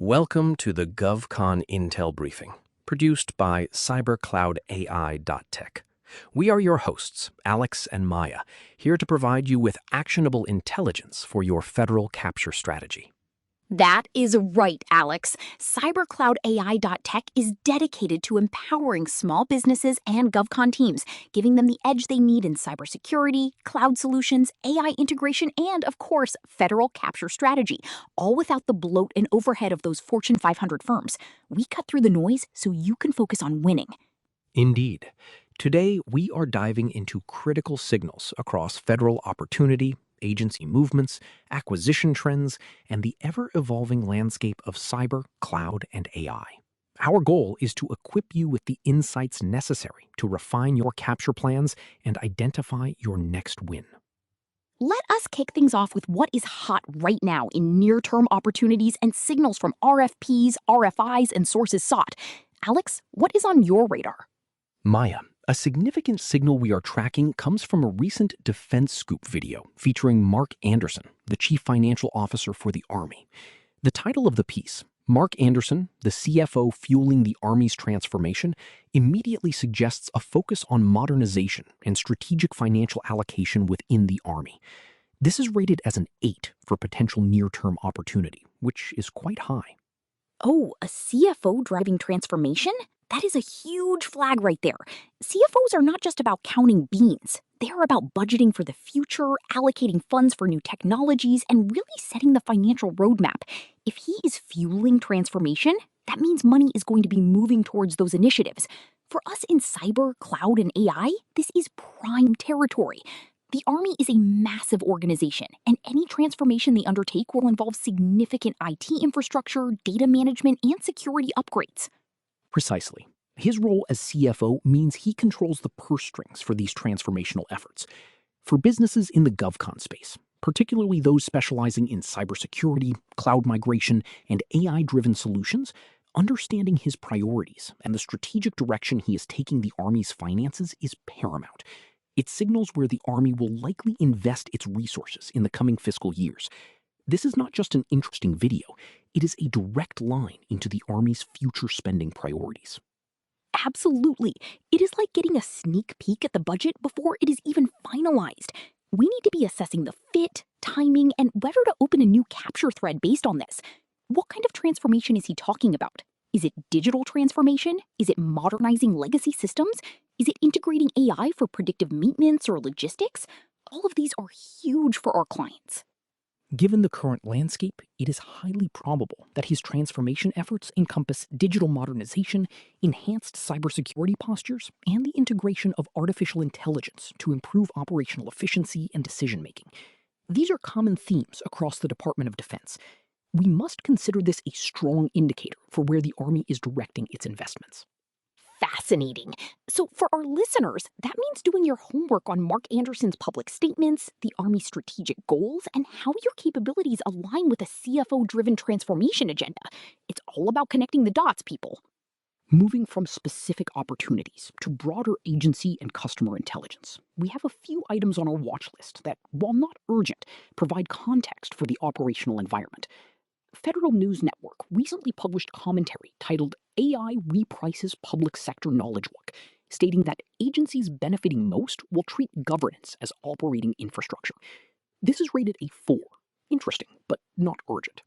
Welcome to the GovCon Intel briefing, produced by cybercloudai.tech. We are your hosts, Alex and Maya, here to provide you with actionable intelligence for your federal capture strategy. That is right, Alex. CyberCloudAI.tech is dedicated to empowering small businesses and GovCon teams, giving them the edge they need in cybersecurity, cloud solutions, AI integration, and, of course, federal capture strategy, all without the bloat and overhead of those Fortune 500 firms. We cut through the noise so you can focus on winning. Indeed. Today, we are diving into critical signals across federal opportunity, agency movements, acquisition trends, and the ever-evolving landscape of cyber, cloud, and AI. Our goal is to equip you with the insights necessary to refine your capture plans and identify your next win. Let us kick things off with what is hot right now in near-term opportunities and signals from RFPs, RFIs, and sources sought. Alex, what is on your radar? Maya, a significant signal we are tracking comes from a recent Defense Scoop video featuring Mark Anderson, the Chief Financial Officer for the Army. The title of the piece, Mark Anderson, the CFO Fueling the Army's Transformation, immediately suggests a focus on modernization and strategic financial allocation within the Army. This is rated as an 8 for potential near-term opportunity, which is quite high. Oh, a CFO driving transformation? That is a huge flag right there. CFOs are not just about counting beans. They are about budgeting for the future, allocating funds for new technologies, and really setting the financial roadmap. If he is fueling transformation, that means money is going to be moving towards those initiatives. For us in cyber, cloud, and AI, this is prime territory. The Army is a massive organization, and any transformation they undertake will involve significant IT infrastructure, data management, and security upgrades. Precisely. His role as CFO means he controls the purse strings for these transformational efforts. For businesses in the GovCon space, particularly those specializing in cybersecurity, cloud migration, and AI-driven solutions, understanding his priorities and the strategic direction he is taking the Army's finances is paramount. It signals where the Army will likely invest its resources in the coming fiscal years. This is not just an interesting video, it is a direct line into the Army's future spending priorities. Absolutely. It is like getting a sneak peek at the budget before it is even finalized. We need to be assessing the fit, timing, and whether to open a new capture thread based on this. What kind of transformation is he talking about? Is it digital transformation? Is it modernizing legacy systems? Is it integrating AI for predictive maintenance or logistics? All of these are huge for our clients. Given the current landscape, it is highly probable that his transformation efforts encompass digital modernization, enhanced cybersecurity postures, and the integration of artificial intelligence to improve operational efficiency and decision-making. These are common themes across the Department of Defense. We must consider this a strong indicator for where the Army is directing its investments. Fascinating. So for our listeners, that means doing your homework on Mark Anderson's public statements, the Army's strategic goals, and how your capabilities align with a CFO-driven transformation agenda. It's all about connecting the dots, people. Moving from specific opportunities to broader agency and customer intelligence, we have a few items on our watch list that, while not urgent, provide context for the operational environment. Federal News Network recently published commentary titled AI Reprices Public Sector Knowledge Work, stating that agencies benefiting most will treat governance as operating infrastructure. This is rated a 4. Interesting, but not urgent.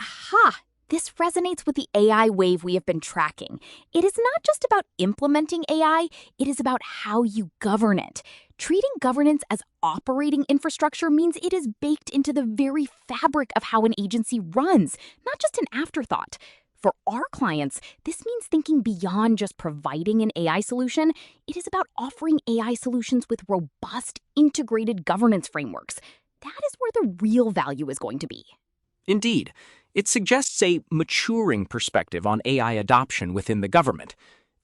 Aha! This resonates with the AI wave we have been tracking. It is not just about implementing AI, it is about how you govern it. Treating governance as operating infrastructure means it is baked into the very fabric of how an agency runs, not just an afterthought. For our clients, this means thinking beyond just providing an AI solution. It is about offering AI solutions with robust, integrated governance frameworks. That is where the real value is going to be. Indeed, it suggests a maturing perspective on AI adoption within the government.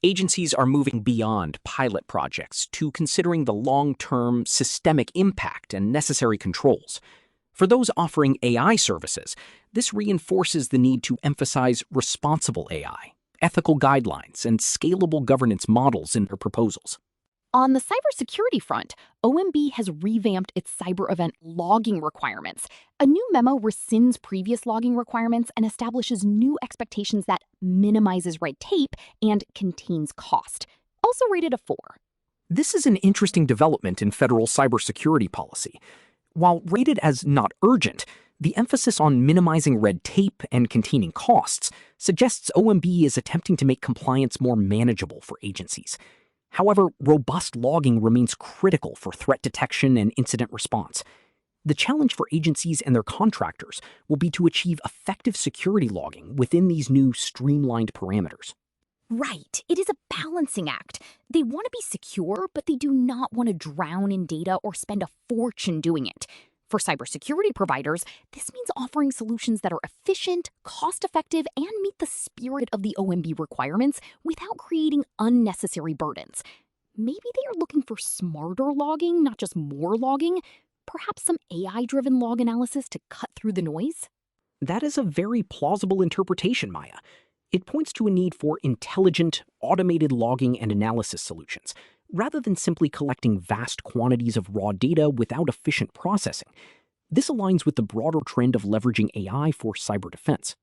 Agencies are moving beyond pilot projects to considering the long-term systemic impact and necessary controls. For those offering AI services, this reinforces the need to emphasize responsible AI, ethical guidelines, and scalable governance models in their proposals. On the cybersecurity front, OMB has revamped its cyber event logging requirements. A new memo rescinds previous logging requirements and establishes new expectations that minimizes red tape and contains cost. Also rated a 4. This is an interesting development in federal cybersecurity policy. While rated as not urgent, the emphasis on minimizing red tape and containing costs suggests OMB is attempting to make compliance more manageable for agencies. However, robust logging remains critical for threat detection and incident response. The challenge for agencies and their contractors will be to achieve effective security logging within these new streamlined parameters. Right. It is a balancing act. They want to be secure, but they do not want to drown in data or spend a fortune doing it. For cybersecurity providers, this means offering solutions that are efficient, cost-effective, and meet the spirit of the OMB requirements without creating unnecessary burdens. Maybe they are looking for smarter logging, not just more logging. Perhaps some AI-driven log analysis to cut through the noise? That is a very plausible interpretation, Maya. It points to a need for intelligent, automated logging and analysis solutions, rather than simply collecting vast quantities of raw data without efficient processing. This aligns with the broader trend of leveraging AI for cyber defense.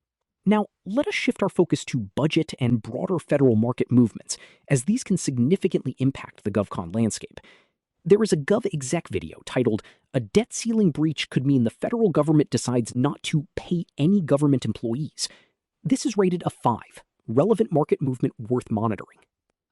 Now, let us shift our focus to budget and broader federal market movements, as these can significantly impact the GovCon landscape. There is a GovExec video titled, "A Debt Ceiling Breach Could Mean the Federal Government Decides Not to Pay Any Government Employees." This is rated a 5, relevant market movement worth monitoring.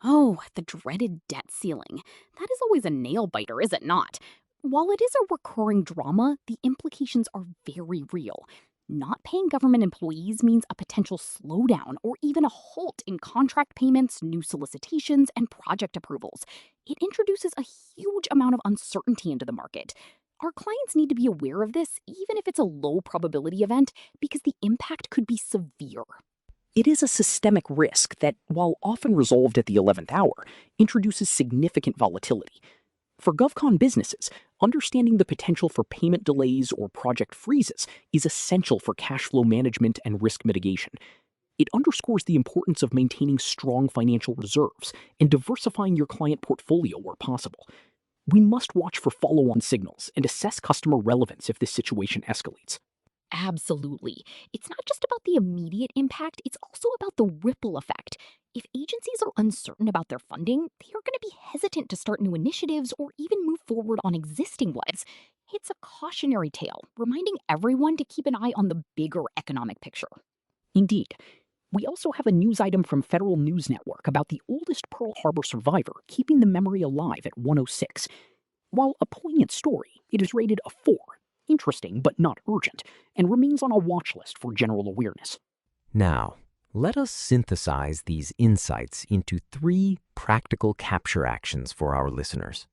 Oh, the dreaded debt ceiling. That is always a nail-biter, is it not? While it is a recurring drama, the implications are very real. Not paying government employees means a potential slowdown or even a halt in contract payments, new solicitations, and project approvals. It introduces a huge amount of uncertainty into the market. Our clients need to be aware of this, even if it's a low-probability event, because the impact could be severe. It is a systemic risk that, while often resolved at the 11th hour, introduces significant volatility. For GovCon businesses, understanding the potential for payment delays or project freezes is essential for cash flow management and risk mitigation. It underscores the importance of maintaining strong financial reserves and diversifying your client portfolio where possible. We must watch for follow-on signals and assess customer relevance if this situation escalates. Absolutely. It's not just about the immediate impact, it's also about the ripple effect. If agencies are uncertain about their funding, they are going to be hesitant to start new initiatives or even move forward on existing ones. It's a cautionary tale, reminding everyone to keep an eye on the bigger economic picture. Indeed. We also have a news item from Federal News Network about the oldest Pearl Harbor survivor keeping the memory alive at 106. While a poignant story, it is rated a 4. Interesting but not urgent, and remains on a watch list for general awareness. Now, let us synthesize these insights into 3 practical capture actions for our listeners.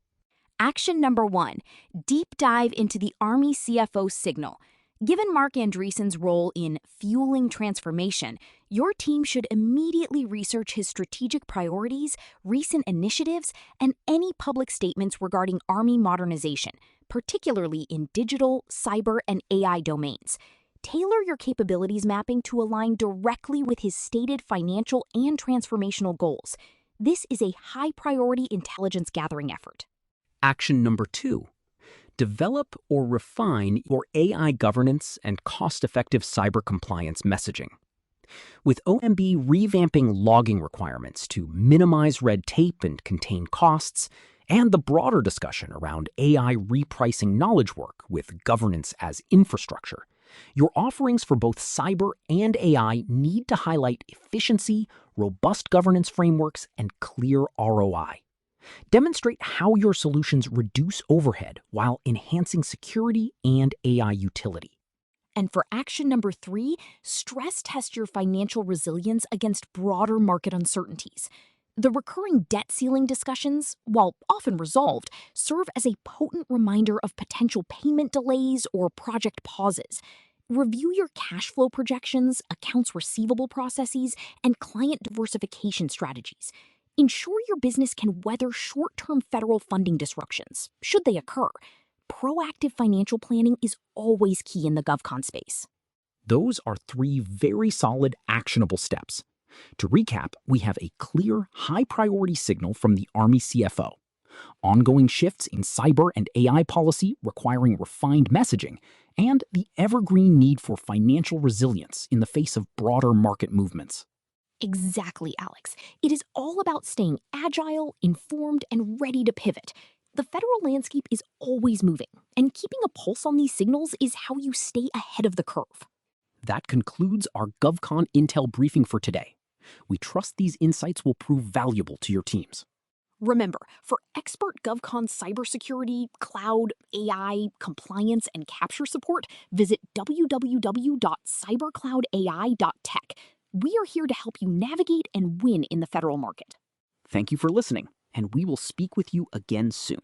Action number 1, deep dive into the Army CFO signal. Given Mark Andreessen's role in fueling transformation, your team should immediately research his strategic priorities, recent initiatives, and any public statements regarding Army modernization, particularly in digital, cyber, and AI domains. Tailor your capabilities mapping to align directly with his stated financial and transformational goals. This is a high-priority intelligence gathering effort. Action number 2. Develop or refine your AI governance and cost-effective cyber compliance messaging. With OMB revamping logging requirements to minimize red tape and contain costs, and the broader discussion around AI repricing knowledge work with governance as infrastructure, your offerings for both cyber and AI need to highlight efficiency, robust governance frameworks, and clear ROI. Demonstrate how your solutions reduce overhead while enhancing security and AI utility. And for action number 3, stress test your financial resilience against broader market uncertainties. The recurring debt ceiling discussions, while often resolved, serve as a potent reminder of potential payment delays or project pauses. Review your cash flow projections, accounts receivable processes, and client diversification strategies. Ensure your business can weather short-term federal funding disruptions, should they occur. Proactive financial planning is always key in the GovCon space. Those are 3 very solid, actionable steps. To recap, we have a clear, high-priority signal from the Army CFO, ongoing shifts in cyber and AI policy requiring refined messaging, and the evergreen need for financial resilience in the face of broader market movements. Exactly, Alex. It is all about staying agile, informed, and ready to pivot. The federal landscape is always moving, and keeping a pulse on these signals is how you stay ahead of the curve. That concludes our GovCon Intel briefing for today. We trust these insights will prove valuable to your teams. Remember, for expert GovCon cybersecurity, cloud, AI, compliance, and capture support, visit www.cybercloudai.tech. We are here to help you navigate and win in the federal market. Thank you for listening, and we will speak with you again soon.